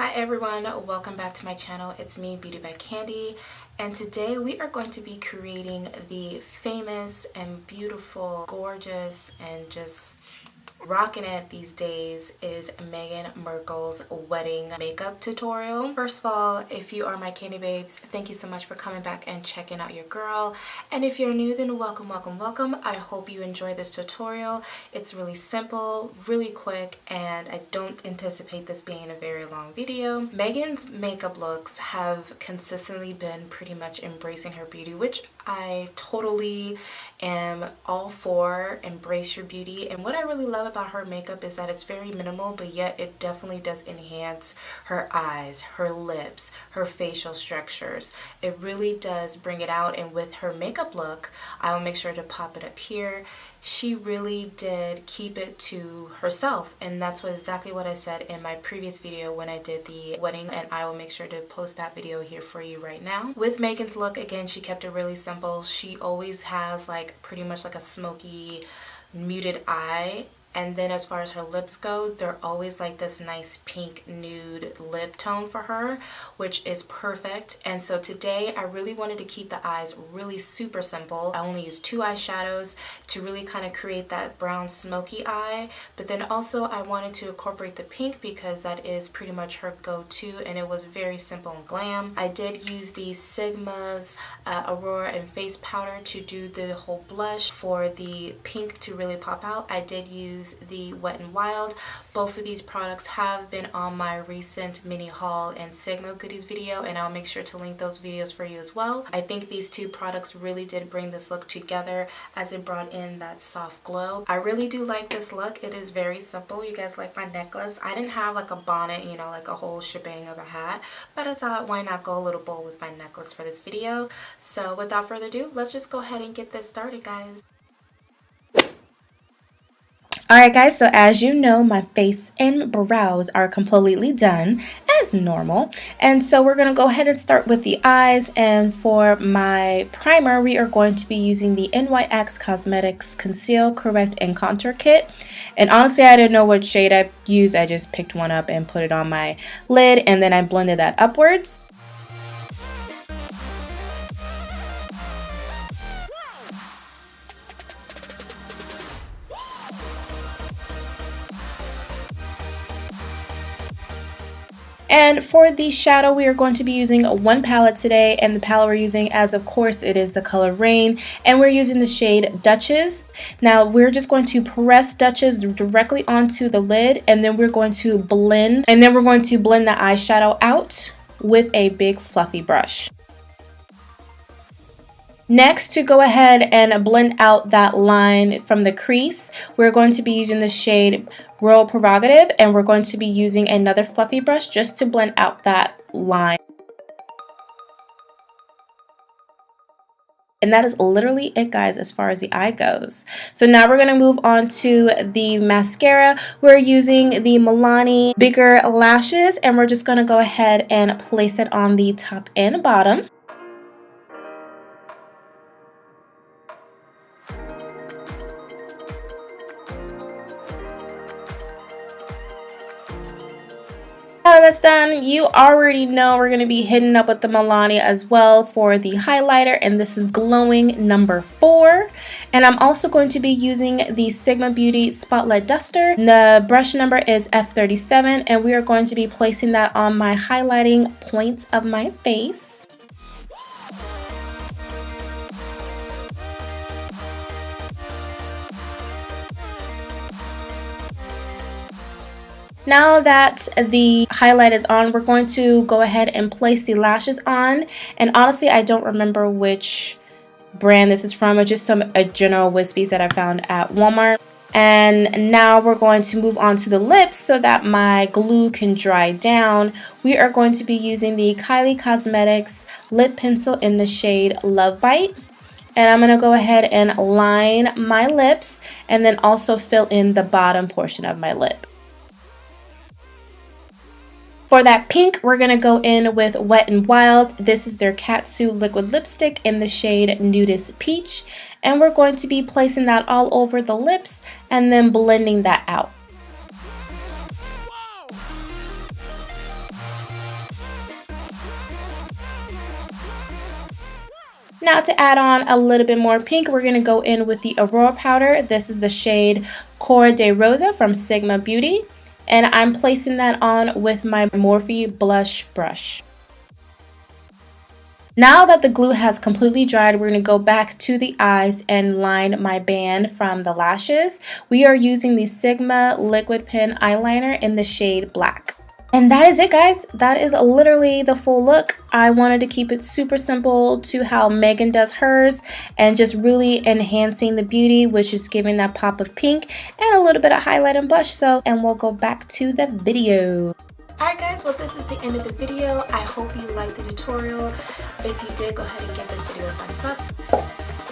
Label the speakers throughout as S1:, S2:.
S1: Hi everyone, welcome back to my channel. It's me, Beauty by Kandi, and today we are going to be creating the famous and beautiful, gorgeous, and just rocking it these days is Meghan Markle's wedding makeup tutorial. First of all, if you are my Kandi babes, thank you so much for coming back and checking out your girl. And if you're new, then welcome, welcome, welcome. I hope you enjoy this tutorial. It's really simple, really quick, and I don't anticipate this being a very long video. Meghan's makeup looks have consistently been pretty much embracing her beauty, which I totally am all for. Embrace your beauty. And what I really love about her makeup is that it's very minimal, but yet it definitely does enhance her eyes, her lips, her facial structures. It really does bring it out. And with her makeup look, I will make sure to pop it up here. She really did keep it to herself, and that's exactly what I said in my previous video when I did the wedding, and I will make sure to post that video here for you right now. With Meghan's look, again, she kept it really simple. She always has like pretty much like a smoky muted eye. And then as far as her lips goes, they're always like this nice pink nude lip tone for her, which is perfect. And so today I really wanted to keep the eyes really super simple. I only used 2 eyeshadows to really kind of create that brown smoky eye. But then also I wanted to incorporate the pink because that is pretty much her go-to, and it was very simple and glam. I did use the Sigma's Aurora and Face Powder to do the whole blush. For the pink to really pop out, I did use the WetnWild. Both of these products have been on my recent mini haul and Sigma goodies video, and I'll make sure to link those videos for you as well. I think these 2 products really did bring this look together as it brought in that soft glow. I really do like this look. It is very simple. You guys like my necklace? I didn't have like a bonnet, you know, like a whole shebang of a hat, but I thought why not go a little bold with my necklace for this video. So without further ado, let's just go ahead and get this started, guys. Alright guys, so as you know, my face and brows are completely done as normal. And so we're going to go ahead and start with the eyes. And for my primer, we are going to be using the NYX Cosmetics Conceal, Correct, and Contour Kit. And honestly, I didn't know what shade I used. I just picked one up and put it on my lid, and then I blended that upwards. And for the shadow, we are going to be using 1 palette today, and the palette we're using, as of course, it is the color Raine, and we're using the shade Duchess. Now we're just going to press Duchess directly onto the lid, and then we're going to blend, the eyeshadow out with a big fluffy brush. Next, to go ahead and blend out that line from the crease, we're going to be using the shade Progrative, and we're going to be using another fluffy brush just to blend out that line. And that is literally it, guys, as far as the eye goes. So now we're going to move on to the mascara. We're using the Milani Bigger Lashes, and we're just going to go ahead and place it on the top and bottom. Now that's done, you already know we're going to be hitting up with the Milani as well for the highlighter, and this is Glowing number 4. And I'm also going to be using the Sigma Beauty Spotlight Duster. The brush number is F37, and we are going to be placing that on my highlighting points of my face. Now that the highlight is on, we're going to go ahead and place the lashes on. And honestly, I don't remember which brand this is from. It's just some general wispies that I found at Walmart. And now we're going to move on to the lips so that my glue can dry down. We are going to be using the Kylie Cosmetics lip pencil in the shade Love Bite. And I'm going to go ahead and line my lips and then also fill in the bottom portion of my lip. For that pink, we're going to go in with WetnWild. This is their Catsuit liquid lipstick in the shade Nudest Peach. And we're going to be placing that all over the lips and then blending that out. Now to add on a little bit more pink, we're going to go in with the Aurora powder. This is the shade Cor-De-Rosa from Sigma Beauty. And I'm placing that on with my Morphe blush brush. Now that the glue has completely dried, we're going to go back to the eyes and line my band from the lashes. We are using the Sigma Liquid Pen Eyeliner in the shade Black. And that is it, guys. That is literally the full look. I wanted to keep it super simple to how Meghan does hers and just really enhancing the beauty, which is giving that pop of pink and a little bit of highlight and blush. And we'll go back to the video. Alright guys, well this is the end of the video. I hope you liked the tutorial. If you did, go ahead and give this video a thumbs up.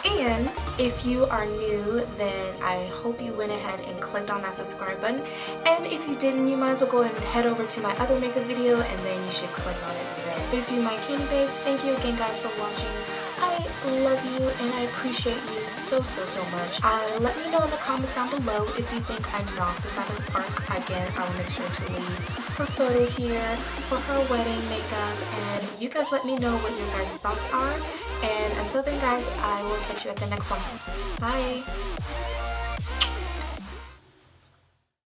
S1: And if you are new, then I hope you went ahead and clicked on that subscribe button. And if you didn't, you might as well go ahead and head over to my other makeup video and then you should click on it there. If you my Kandi babes, thank you again guys for watching. I love you and I appreciate you so much. Let me know in the comments down below if you think I knocked this out of the park. Again, I'll make sure to leave her photo here for her wedding makeup, and you guys let me know what your guys' thoughts are. And until then guys, I will catch you at the next one. Bye!